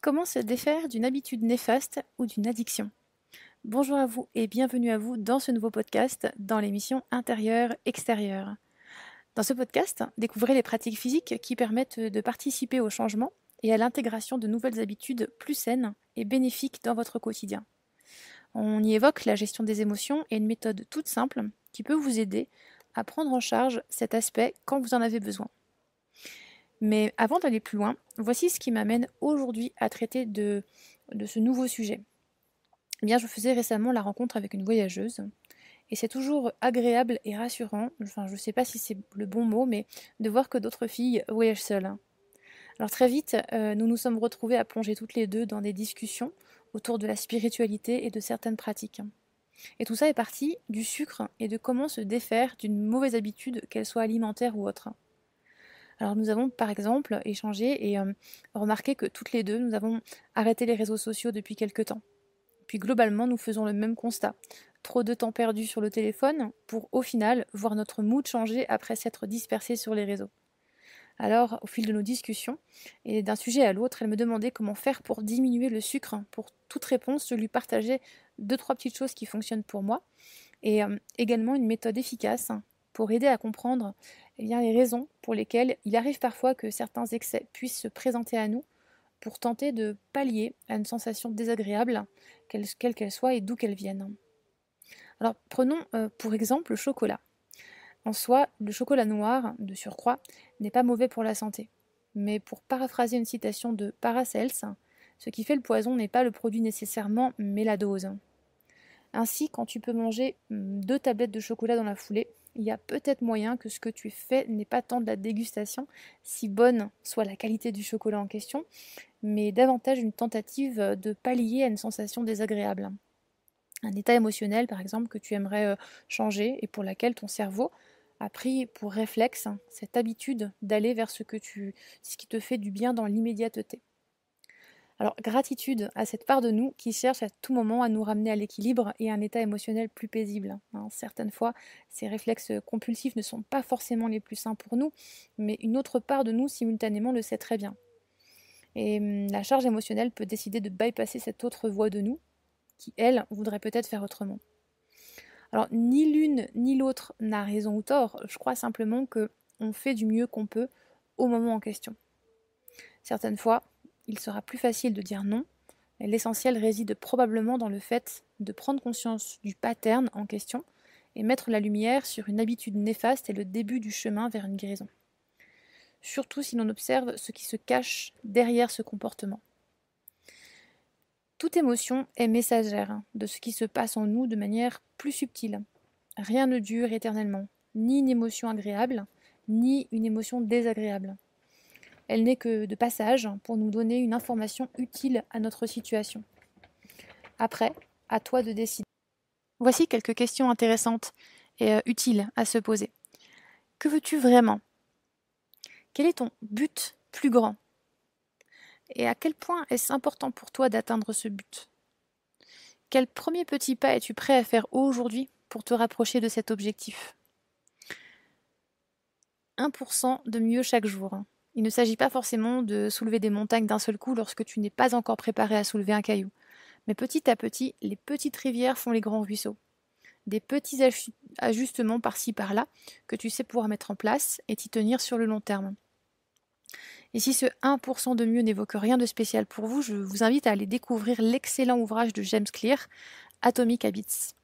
Comment se défaire d'une habitude néfaste ou d'une addiction? Bonjour à vous et bienvenue à vous dans ce nouveau podcast dans l'émission Intérieur-Extérieur. Dans ce podcast, découvrez les pratiques physiques qui permettent de participer au changement et à l'intégration de nouvelles habitudes plus saines et bénéfiques dans votre quotidien. On y évoque la gestion des émotions et une méthode toute simple qui peut vous aider à prendre en charge cet aspect quand vous en avez besoin. Mais avant d'aller plus loin, voici ce qui m'amène aujourd'hui à traiter de ce nouveau sujet. Eh bien, je faisais récemment la rencontre avec une voyageuse, et c'est toujours agréable et rassurant, enfin je ne sais pas si c'est le bon mot, mais de voir que d'autres filles voyagent seules. Alors très vite, nous nous sommes retrouvées à plonger toutes les deux dans des discussions autour de la spiritualité et de certaines pratiques. Et tout ça est parti du sucre et de comment se défaire d'une mauvaise habitude, qu'elle soit alimentaire ou autre. Alors nous avons par exemple échangé et remarqué que toutes les deux, nous avons arrêté les réseaux sociaux depuis quelque temps. Puis globalement, nous faisons le même constat. Trop de temps perdu sur le téléphone pour au final voir notre mood changer après s'être dispersé sur les réseaux. Alors, au fil de nos discussions, et d'un sujet à l'autre, elle me demandait comment faire pour diminuer le sucre. Pour toute réponse, je lui partageais deux, trois petites choses qui fonctionnent pour moi, et également une méthode efficace pour aider à comprendre les raisons pour lesquelles il arrive parfois que certains excès puissent se présenter à nous pour tenter de pallier à une sensation désagréable, quelle qu'elle soit et d'où qu'elle vienne. Alors prenons pour exemple le chocolat. En soi, le chocolat noir, de surcroît, n'est pas mauvais pour la santé. Mais pour paraphraser une citation de Paracels, ce qui fait le poison n'est pas le produit nécessairement, mais la dose. Ainsi, quand tu peux manger 2 tablettes de chocolat dans la foulée, il y a peut-être moyen que ce que tu fais n'est pas tant de la dégustation, si bonne soit la qualité du chocolat en question, mais davantage une tentative de pallier à une sensation désagréable. Un état émotionnel, par exemple, que tu aimerais changer et pour laquelle ton cerveau a pris pour réflexe cette habitude d'aller vers ce qui te fait du bien dans l'immédiateté. Alors, gratitude à cette part de nous qui cherche à tout moment à nous ramener à l'équilibre et à un état émotionnel plus paisible. Certaines fois, ces réflexes compulsifs ne sont pas forcément les plus sains pour nous, mais une autre part de nous simultanément le sait très bien. Et la charge émotionnelle peut décider de bypasser cette autre voie de nous, qui, elle, voudrait peut-être faire autrement. Alors, ni l'une ni l'autre n'a raison ou tort, je crois simplement qu'on fait du mieux qu'on peut au moment en question. Certaines fois, il sera plus facile de dire non, et l'essentiel réside probablement dans le fait de prendre conscience du pattern en question et mettre la lumière sur une habitude néfaste et le début du chemin vers une guérison. Surtout si l'on observe ce qui se cache derrière ce comportement. Toute émotion est messagère de ce qui se passe en nous de manière plus subtile. Rien ne dure éternellement, ni une émotion agréable, ni une émotion désagréable. Elle n'est que de passage pour nous donner une information utile à notre situation. Après, à toi de décider. Voici quelques questions intéressantes et utiles à se poser. Que veux-tu vraiment? Quel est ton but plus grand? Et à quel point est-ce important pour toi d'atteindre ce but? Quel premier petit pas es-tu prêt à faire aujourd'hui pour te rapprocher de cet objectif? 1% de mieux chaque jour. Il ne s'agit pas forcément de soulever des montagnes d'un seul coup lorsque tu n'es pas encore préparé à soulever un caillou. Mais petit à petit, les petites rivières font les grands ruisseaux. Des petits ajustements par-ci par-là que tu sais pouvoir mettre en place et t'y tenir sur le long terme. Et si ce 1% de mieux n'évoque rien de spécial pour vous, je vous invite à aller découvrir l'excellent ouvrage de James Clear, Atomic Habits.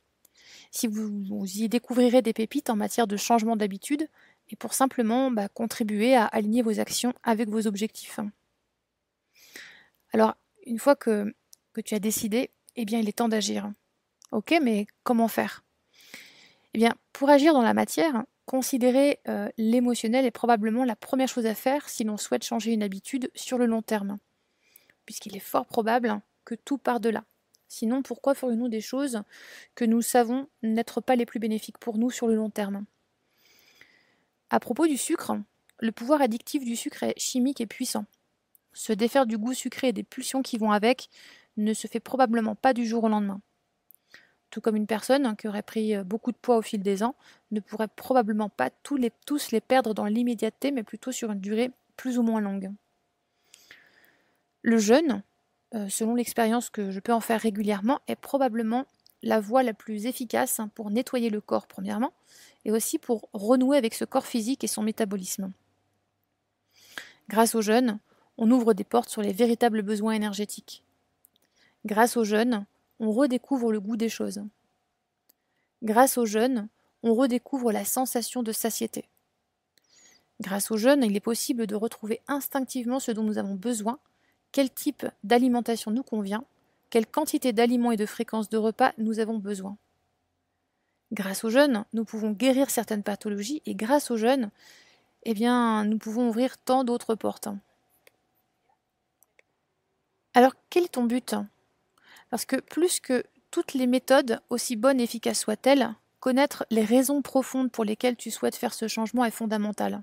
Si vous y découvrirez des pépites en matière de changement d'habitude et pour simplement contribuer à aligner vos actions avec vos objectifs. Alors, une fois que tu as décidé, eh bien, il est temps d'agir. Ok, mais comment faire? Eh bien, pour agir dans la matière, considérer l'émotionnel est probablement la première chose à faire si l'on souhaite changer une habitude sur le long terme, puisqu'il est fort probable que tout part de là. Sinon, pourquoi ferions-nous des choses que nous savons n'être pas les plus bénéfiques pour nous sur le long terme? À propos du sucre, le pouvoir addictif du sucre est chimique et puissant. Se défaire du goût sucré et des pulsions qui vont avec ne se fait probablement pas du jour au lendemain. Tout comme une personne qui aurait pris beaucoup de poids au fil des ans ne pourrait probablement pas tous les perdre dans l'immédiateté, mais plutôt sur une durée plus ou moins longue. Le jeûne, selon l'expérience que je peux en faire régulièrement, est probablement la voie la plus efficace pour nettoyer le corps, premièrement, et aussi pour renouer avec ce corps physique et son métabolisme. Grâce au jeûne, on ouvre des portes sur les véritables besoins énergétiques. Grâce au jeûne, on redécouvre le goût des choses. Grâce au jeûne, on redécouvre la sensation de satiété. Grâce au jeûne, il est possible de retrouver instinctivement ce dont nous avons besoin, quel type d'alimentation nous convient, quelle quantité d'aliments et de fréquence de repas nous avons besoin. Grâce au jeûne, nous pouvons guérir certaines pathologies et grâce au jeûne, nous pouvons ouvrir tant d'autres portes. Alors, quel est ton but ? Parce que plus que toutes les méthodes, aussi bonnes et efficaces soient-elles, connaître les raisons profondes pour lesquelles tu souhaites faire ce changement est fondamental.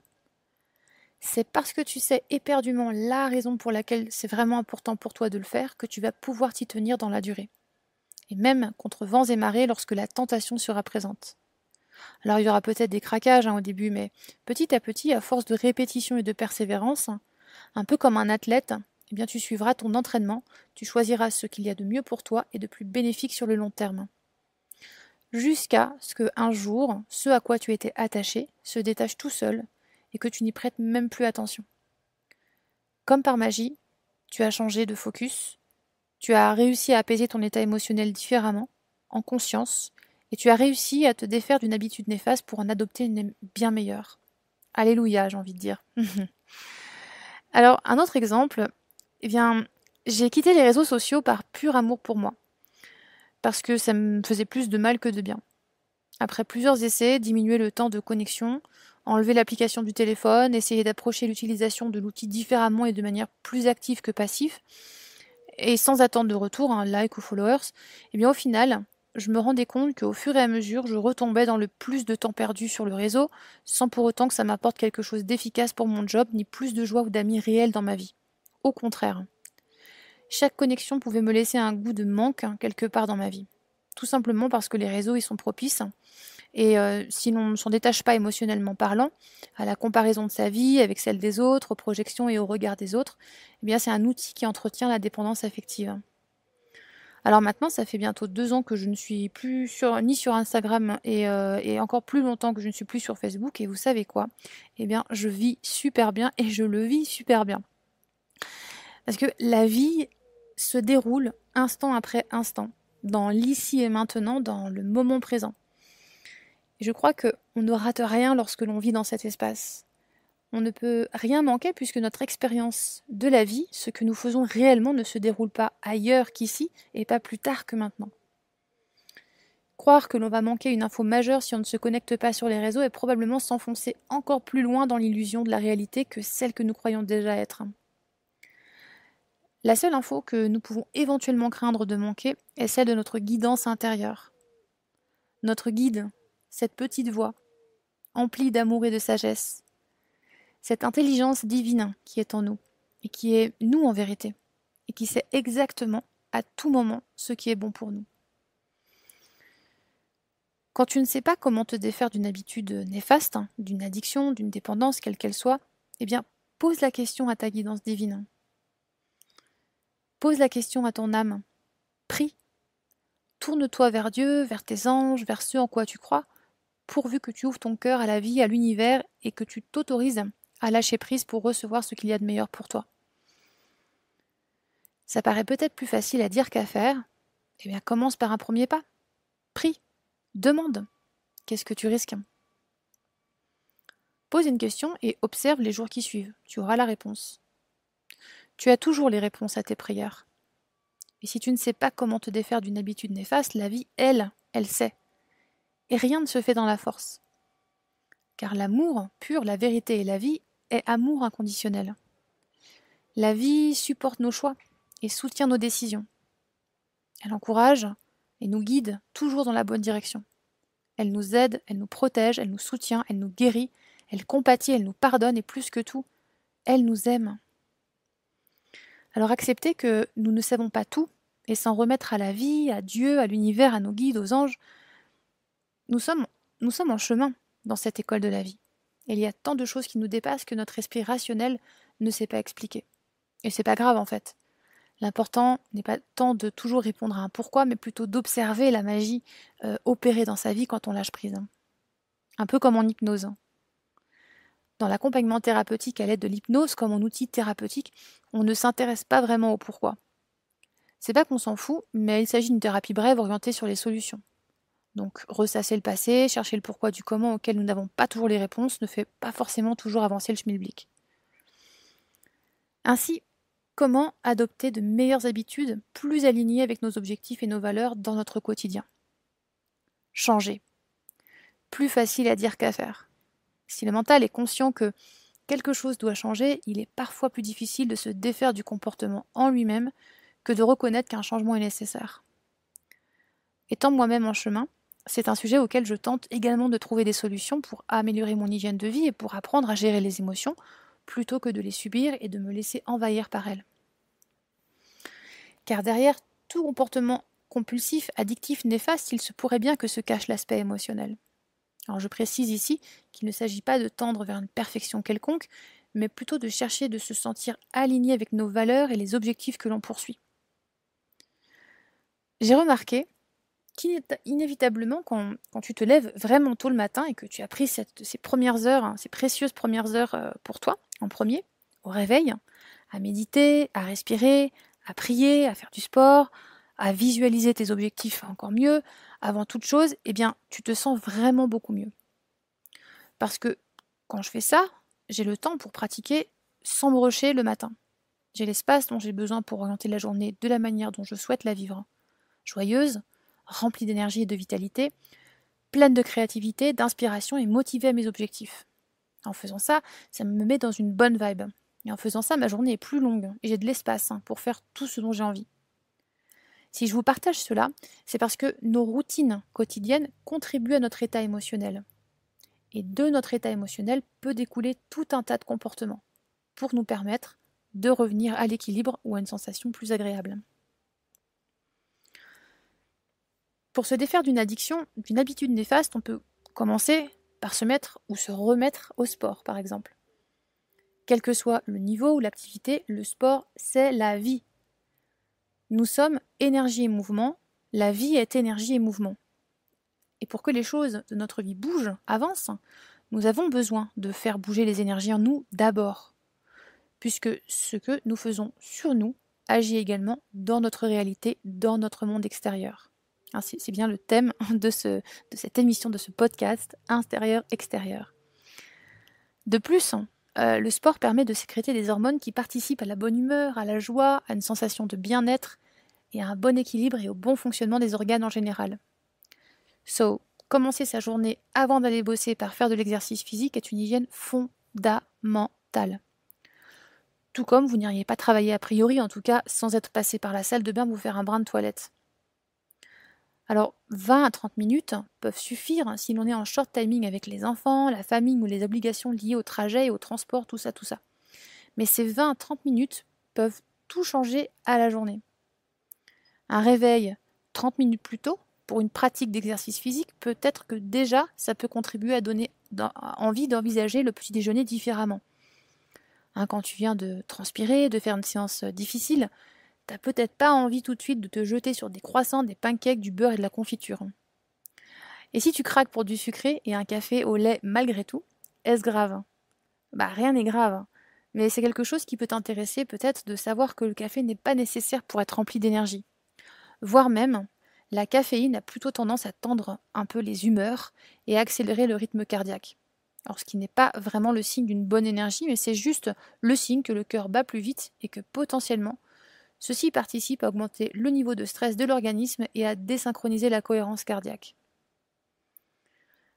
C'est parce que tu sais éperdument la raison pour laquelle c'est vraiment important pour toi de le faire que tu vas pouvoir t'y tenir dans la durée. Et même contre vents et marées lorsque la tentation sera présente. Alors il y aura peut-être des craquages au début, mais petit à petit, à force de répétition et de persévérance, un peu comme un athlète, tu suivras ton entraînement, tu choisiras ce qu'il y a de mieux pour toi et de plus bénéfique sur le long terme. Jusqu'à ce qu'un jour, ce à quoi tu étais attaché se détache tout seul et que tu n'y prêtes même plus attention. Comme par magie, tu as changé de focus, tu as réussi à apaiser ton état émotionnel différemment, en conscience, et tu as réussi à te défaire d'une habitude néfaste pour en adopter une bien meilleure. Alléluia, j'ai envie de dire. Alors, un autre exemple, j'ai quitté les réseaux sociaux par pur amour pour moi, parce que ça me faisait plus de mal que de bien. Après plusieurs essais, diminuer le temps de connexion, enlever l'application du téléphone, essayer d'approcher l'utilisation de l'outil différemment et de manière plus active que passive, et sans attendre de retour, like ou followers, au final, je me rendais compte qu'au fur et à mesure, je retombais dans le plus de temps perdu sur le réseau, sans pour autant que ça m'apporte quelque chose d'efficace pour mon job, ni plus de joie ou d'amis réels dans ma vie. Au contraire. Chaque connexion pouvait me laisser un goût de manque quelque part dans ma vie. Tout simplement parce que les réseaux y sont propices. Et si l'on ne s'en détache pas émotionnellement parlant, à la comparaison de sa vie avec celle des autres, aux projections et au regard des autres, c'est un outil qui entretient la dépendance affective. Alors maintenant, ça fait bientôt 2 ans que je ne suis plus ni sur Instagram et encore plus longtemps que je ne suis plus sur Facebook. Et vous savez quoi ? Je vis super bien et je le vis super bien. Parce que la vie se déroule instant après instant, dans l'ici et maintenant, dans le moment présent. Et je crois qu'on ne rate rien lorsque l'on vit dans cet espace. On ne peut rien manquer puisque notre expérience de la vie, ce que nous faisons réellement, ne se déroule pas ailleurs qu'ici et pas plus tard que maintenant. Croire que l'on va manquer une info majeure si on ne se connecte pas sur les réseaux est probablement s'enfoncer encore plus loin dans l'illusion de la réalité que celle que nous croyons déjà être. La seule info que nous pouvons éventuellement craindre de manquer est celle de notre guidance intérieure. Notre guide, cette petite voix, emplie d'amour et de sagesse, cette intelligence divine qui est en nous, et qui est nous en vérité, et qui sait exactement, à tout moment, ce qui est bon pour nous. Quand tu ne sais pas comment te défaire d'une habitude néfaste, d'une addiction, d'une dépendance, quelle qu'elle soit, pose la question à ta guidance divine. Pose la question à ton âme. Prie. Tourne-toi vers Dieu, vers tes anges, vers ceux en quoi tu crois, pourvu que tu ouvres ton cœur à la vie, à l'univers, et que tu t'autorises à lâcher prise pour recevoir ce qu'il y a de meilleur pour toi. Ça paraît peut-être plus facile à dire qu'à faire. Commence par un premier pas. Prie. Demande. Qu'est-ce que tu risques ? Pose une question et observe les jours qui suivent. Tu auras la réponse. Tu as toujours les réponses à tes prières. Et si tu ne sais pas comment te défaire d'une habitude néfaste, la vie, elle sait. Et rien ne se fait dans la force. Car l'amour pur, la vérité et la vie est amour inconditionnel. La vie supporte nos choix et soutient nos décisions. Elle encourage et nous guide toujours dans la bonne direction. Elle nous aide, elle nous protège, elle nous soutient, elle nous guérit, elle compatit, elle nous pardonne et plus que tout, elle nous aime. Alors accepter que nous ne savons pas tout et s'en remettre à la vie, à Dieu, à l'univers, à nos guides, aux anges, nous sommes en chemin dans cette école de la vie. Et il y a tant de choses qui nous dépassent que notre esprit rationnel ne sait pas expliquer. Et c'est pas grave en fait. L'important n'est pas tant de toujours répondre à un pourquoi, mais plutôt d'observer la magie opérer dans sa vie quand on lâche prise. Un peu comme en hypnose. Dans l'accompagnement thérapeutique à l'aide de l'hypnose, comme en outil thérapeutique, on ne s'intéresse pas vraiment au pourquoi. C'est pas qu'on s'en fout, mais il s'agit d'une thérapie brève orientée sur les solutions. Donc ressasser le passé, chercher le pourquoi du comment auquel nous n'avons pas toujours les réponses ne fait pas forcément toujours avancer le schmilblick. Ainsi, comment adopter de meilleures habitudes plus alignées avec nos objectifs et nos valeurs dans notre quotidien? Changer. Plus facile à dire qu'à faire. Si le mental est conscient que quelque chose doit changer, il est parfois plus difficile de se défaire du comportement en lui-même que de reconnaître qu'un changement est nécessaire. Étant moi-même en chemin, c'est un sujet auquel je tente également de trouver des solutions pour améliorer mon hygiène de vie et pour apprendre à gérer les émotions, plutôt que de les subir et de me laisser envahir par elles. Car derrière tout comportement compulsif, addictif, néfaste, il se pourrait bien que se cache l'aspect émotionnel. Alors je précise ici qu'il ne s'agit pas de tendre vers une perfection quelconque, mais plutôt de chercher de se sentir aligné avec nos valeurs et les objectifs que l'on poursuit. J'ai remarqué qu'inévitablement, quand tu te lèves vraiment tôt le matin et que tu as pris ces premières heures, ces précieuses premières heures pour toi, en premier, au réveil, à méditer, à respirer, à prier, à faire du sport, à visualiser tes objectifs encore mieux, avant toute chose, eh bien, tu te sens vraiment beaucoup mieux. Parce que quand je fais ça, j'ai le temps pour pratiquer sans me rusher le matin. J'ai l'espace dont j'ai besoin pour orienter la journée de la manière dont je souhaite la vivre. Joyeuse, remplie d'énergie et de vitalité, pleine de créativité, d'inspiration et motivée à mes objectifs. En faisant ça, ça me met dans une bonne vibe. Et en faisant ça, ma journée est plus longue et j'ai de l'espace pour faire tout ce dont j'ai envie. Si je vous partage cela, c'est parce que nos routines quotidiennes contribuent à notre état émotionnel. Et de notre état émotionnel peut découler tout un tas de comportements pour nous permettre de revenir à l'équilibre ou à une sensation plus agréable. Pour se défaire d'une addiction, d'une habitude néfaste, on peut commencer par se mettre ou se remettre au sport, par exemple. Quel que soit le niveau ou l'activité, le sport, c'est la vie. Nous sommes énergie et mouvement, la vie est énergie et mouvement. Et pour que les choses de notre vie bougent, avancent, nous avons besoin de faire bouger les énergies en nous d'abord, puisque ce que nous faisons sur nous agit également dans notre réalité, dans notre monde extérieur. C'est bien le thème de cette émission, de ce podcast, intérieur-extérieur. De plus, le sport permet de sécréter des hormones qui participent à la bonne humeur, à la joie, à une sensation de bien-être et à un bon équilibre et au bon fonctionnement des organes en général. Commencer sa journée avant d'aller bosser par faire de l'exercice physique est une hygiène fondamentale. Tout comme vous n'iriez pas travailler a priori, en tout cas sans être passé par la salle de bain vous faire un brin de toilette. Alors 20 à 30 minutes peuvent suffire si l'on est en short timing avec les enfants, la famille ou les obligations liées au trajet et au transport, tout ça. Mais ces 20 à 30 minutes peuvent tout changer à la journée. Un réveil 30 minutes plus tôt pour une pratique d'exercice physique, peut-être que déjà ça peut contribuer à donner envie d'envisager le petit déjeuner différemment. Quand tu viens de transpirer, de faire une séance difficile, t'as peut-être pas envie tout de suite de te jeter sur des croissants, des pancakes, du beurre et de la confiture. Et si tu craques pour du sucré et un café au lait malgré tout, est-ce grave? Rien n'est grave. Mais c'est quelque chose qui peut t'intéresser peut-être de savoir que le café n'est pas nécessaire pour être rempli d'énergie. Voire même, la caféine a plutôt tendance à tendre un peu les humeurs et à accélérer le rythme cardiaque. Alors, ce qui n'est pas vraiment le signe d'une bonne énergie, mais c'est juste le signe que le cœur bat plus vite et que potentiellement, ceci participe à augmenter le niveau de stress de l'organisme et à désynchroniser la cohérence cardiaque.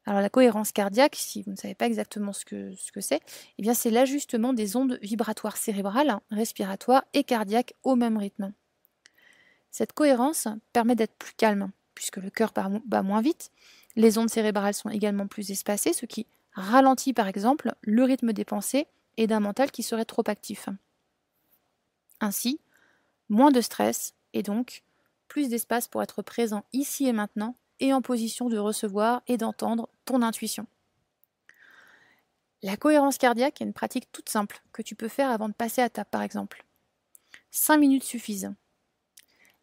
Alors la cohérence cardiaque, si vous ne savez pas exactement ce que c'est, eh bien c'est l'ajustement des ondes vibratoires cérébrales, respiratoires et cardiaques au même rythme. Cette cohérence permet d'être plus calme, puisque le cœur bat moins vite, les ondes cérébrales sont également plus espacées, ce qui ralentit par exemple le rythme des pensées et d'un mental qui serait trop actif. Ainsi, moins de stress et donc plus d'espace pour être présent ici et maintenant et en position de recevoir et d'entendre ton intuition. La cohérence cardiaque est une pratique toute simple que tu peux faire avant de passer à table par exemple. 5 minutes suffisent.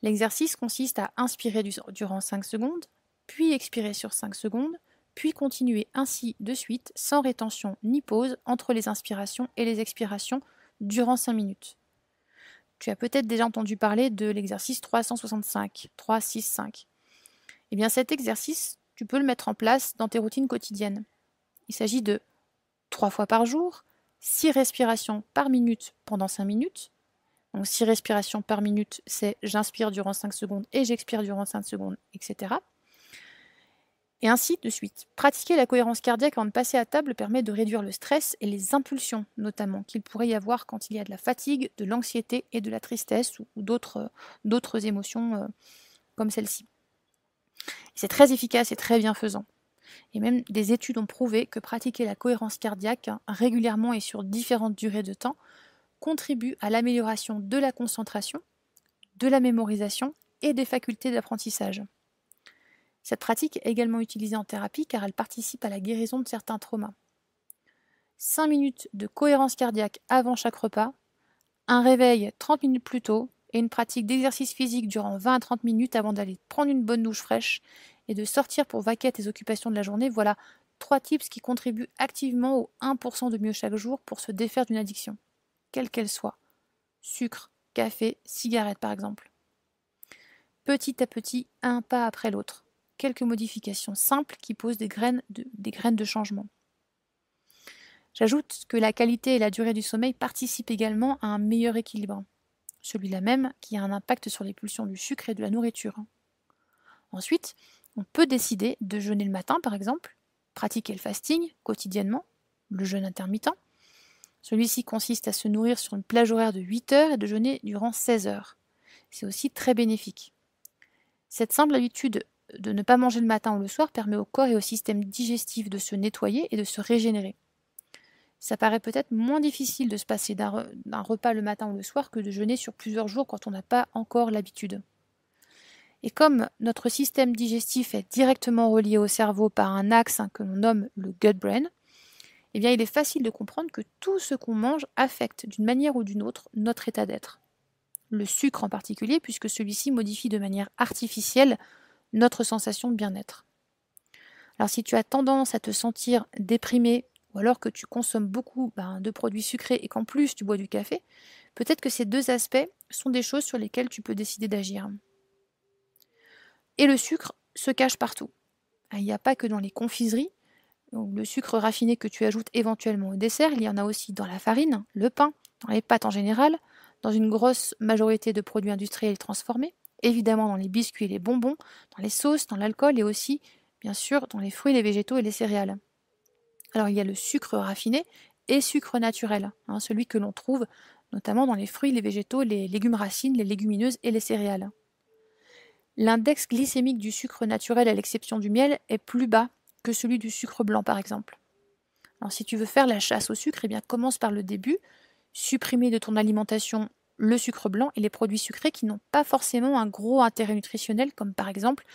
L'exercice consiste à inspirer durant 5 secondes, puis expirer sur 5 secondes, puis continuer ainsi de suite, sans rétention ni pause entre les inspirations et les expirations durant 5 minutes. Tu as peut-être déjà entendu parler de l'exercice 365, 3-6-5. Eh bien cet exercice, tu peux le mettre en place dans tes routines quotidiennes. Il s'agit de 3 fois par jour, 6 respirations par minute pendant 5 minutes. Donc 6 respirations par minute, c'est j'inspire durant 5 secondes et j'expire durant 5 secondes, etc. Et ainsi de suite. Pratiquer la cohérence cardiaque avant de passer à table permet de réduire le stress et les impulsions, notamment, qu'il pourrait y avoir quand il y a de la fatigue, de l'anxiété et de la tristesse ou d'autres émotions comme celle-ci. C'est très efficace et très bienfaisant. Et même des études ont prouvé que pratiquer la cohérence cardiaque régulièrement et sur différentes durées de temps contribue à l'amélioration de la concentration, de la mémorisation et des facultés d'apprentissage. Cette pratique est également utilisée en thérapie car elle participe à la guérison de certains traumas. 5 minutes de cohérence cardiaque avant chaque repas, un réveil 30 minutes plus tôt et une pratique d'exercice physique durant 20 à 30 minutes avant d'aller prendre une bonne douche fraîche et de sortir pour vaquer à tes occupations de la journée, voilà 3 tips qui contribuent activement au 1% de mieux chaque jour pour se défaire d'une addiction, quelle qu'elle soit. Sucre, café, cigarette par exemple. Petit à petit, un pas après l'autre. Quelques modifications simples qui posent des graines de changement. J'ajoute que la qualité et la durée du sommeil participent également à un meilleur équilibre, celui-là même qui a un impact sur les pulsions du sucre et de la nourriture. Ensuite, on peut décider de jeûner le matin par exemple, pratiquer le fasting quotidiennement, le jeûne intermittent. Celui-ci consiste à se nourrir sur une plage horaire de 8 heures et de jeûner durant 16 heures. C'est aussi très bénéfique. Cette simple habitude de ne pas manger le matin ou le soir permet au corps et au système digestif de se nettoyer et de se régénérer. Ça paraît peut-être moins difficile de se passer d'un repas le matin ou le soir que de jeûner sur plusieurs jours quand on n'a pas encore l'habitude. Et comme notre système digestif est directement relié au cerveau par un axe que l'on nomme le gut-brain, eh bien il est facile de comprendre que tout ce qu'on mange affecte d'une manière ou d'une autre notre état d'être. Le sucre en particulier, puisque celui-ci modifie de manière artificielle notre sensation de bien-être. Alors si tu as tendance à te sentir déprimé ou alors que tu consommes beaucoup de produits sucrés et qu'en plus tu bois du café, peut-être que ces deux aspects sont des choses sur lesquelles tu peux décider d'agir. Et le sucre se cache partout. Il n'y a pas que dans les confiseries, donc le sucre raffiné que tu ajoutes éventuellement au dessert, il y en a aussi dans la farine, le pain, dans les pâtes en général, dans une grosse majorité de produits industriels transformés, évidemment dans les biscuits et les bonbons, dans les sauces, dans l'alcool et aussi, bien sûr, dans les fruits, les végétaux et les céréales. Alors il y a le sucre raffiné et sucre naturel, celui que l'on trouve notamment dans les fruits, les végétaux, les légumes racines, les légumineuses et les céréales. L'index glycémique du sucre naturel, à l'exception du miel, est plus bas que celui du sucre blanc par exemple. Alors si tu veux faire la chasse au sucre, eh bien commence par le début, supprimer de ton alimentation le sucre blanc et les produits sucrés qui n'ont pas forcément un gros intérêt nutritionnel, comme par exemple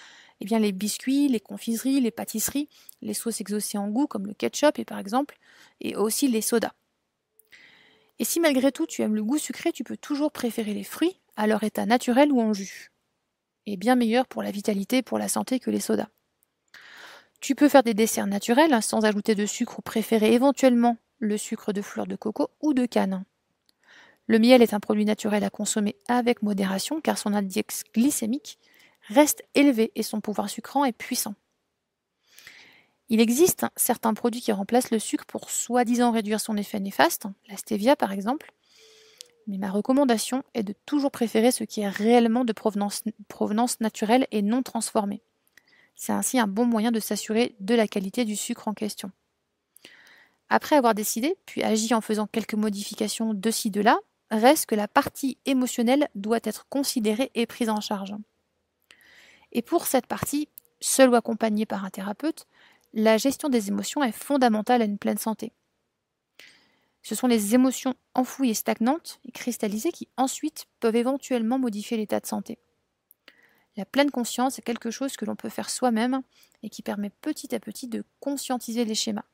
les biscuits, les confiseries, les pâtisseries, les sauces exaucées en goût comme le ketchup et aussi les sodas. Et si malgré tout tu aimes le goût sucré, tu peux toujours préférer les fruits à leur état naturel ou en jus. Et bien meilleur pour la vitalité et pour la santé que les sodas. Tu peux faire des desserts naturels sans ajouter de sucre ou préférer éventuellement le sucre de fleur de coco ou de canne. Le miel est un produit naturel à consommer avec modération car son index glycémique reste élevé et son pouvoir sucrant est puissant. Il existe certains produits qui remplacent le sucre pour soi-disant réduire son effet néfaste, la stevia par exemple, mais ma recommandation est de toujours préférer ce qui est réellement de provenance naturelle et non transformée. C'est ainsi un bon moyen de s'assurer de la qualité du sucre en question. Après avoir décidé, puis agi en faisant quelques modifications de ci, de là, reste que la partie émotionnelle doit être considérée et prise en charge. Et pour cette partie, seule ou accompagnée par un thérapeute, la gestion des émotions est fondamentale à une pleine santé. Ce sont les émotions enfouies et stagnantes et cristallisées qui ensuite peuvent éventuellement modifier l'état de santé. La pleine conscience est quelque chose que l'on peut faire soi-même et qui permet petit à petit de conscientiser les schémas.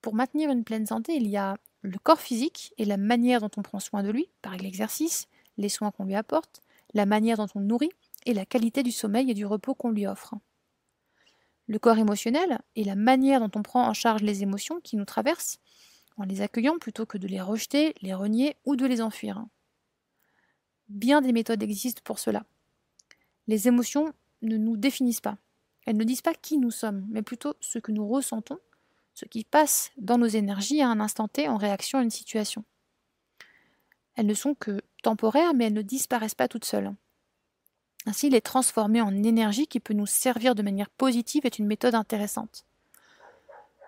Pour maintenir une pleine santé, il y a le corps physique est la manière dont on prend soin de lui, par l'exercice, les soins qu'on lui apporte, la manière dont on le nourrit et la qualité du sommeil et du repos qu'on lui offre. Le corps émotionnel est la manière dont on prend en charge les émotions qui nous traversent, en les accueillant plutôt que de les rejeter, les renier ou de les enfuir. Bien des méthodes existent pour cela. Les émotions ne nous définissent pas. Elles ne disent pas qui nous sommes, mais plutôt ce que nous ressentons, ce qui passe dans nos énergies à un instant T en réaction à une situation. Elles ne sont que temporaires, mais elles ne disparaissent pas toutes seules. Ainsi, les transformer en énergie qui peut nous servir de manière positive est une méthode intéressante.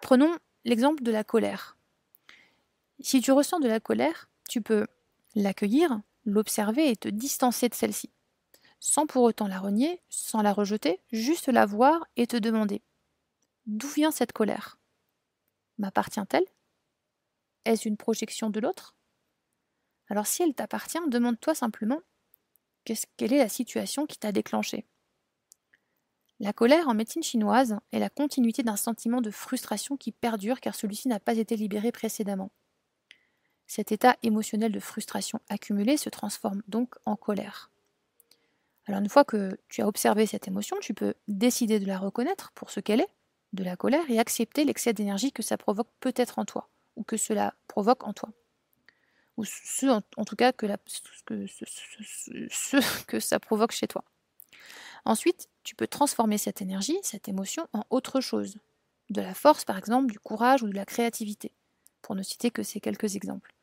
Prenons l'exemple de la colère. Si tu ressens de la colère, tu peux l'accueillir, l'observer et te distancer de celle-ci, sans pour autant la renier, sans la rejeter, juste la voir et te demander: d'où vient cette colère? M'appartient-elle? Est-ce une projection de l'autre? Alors si elle t'appartient, demande-toi simplement quelle est la situation qui t'a déclenché. La colère en médecine chinoise est la continuité d'un sentiment de frustration qui perdure car celui-ci n'a pas été libéré précédemment. Cet état émotionnel de frustration accumulée se transforme donc en colère. Alors une fois que tu as observé cette émotion, tu peux décider de la reconnaître pour ce qu'elle est, de la colère, et accepter l'excès d'énergie que ça provoque peut-être en toi, ou que cela provoque en toi. Ou en tout cas ce que ça provoque chez toi. Ensuite, tu peux transformer cette énergie, cette émotion, en autre chose. De la force par exemple, du courage ou de la créativité, pour ne citer que ces quelques exemples.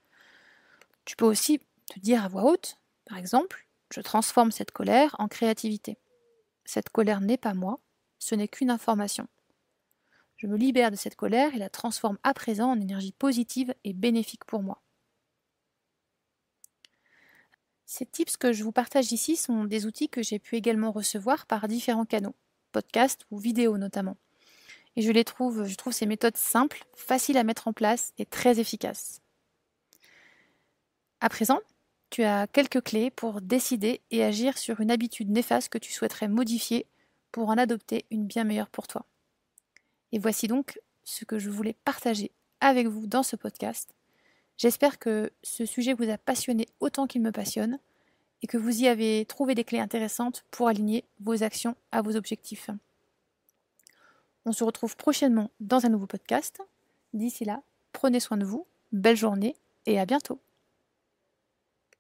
Tu peux aussi te dire à voix haute, par exemple: je transforme cette colère en créativité. Cette colère n'est pas moi, ce n'est qu'une information. Je me libère de cette colère et la transforme à présent en énergie positive et bénéfique pour moi. Ces tips que je vous partage ici sont des outils que j'ai pu également recevoir par différents canaux, podcasts ou vidéos notamment. Et je trouve ces méthodes simples, faciles à mettre en place et très efficaces. À présent, tu as quelques clés pour décider et agir sur une habitude néfaste que tu souhaiterais modifier pour en adopter une bien meilleure pour toi. Et voici donc ce que je voulais partager avec vous dans ce podcast. J'espère que ce sujet vous a passionné autant qu'il me passionne et que vous y avez trouvé des clés intéressantes pour aligner vos actions à vos objectifs. On se retrouve prochainement dans un nouveau podcast. D'ici là, prenez soin de vous, belle journée et à bientôt.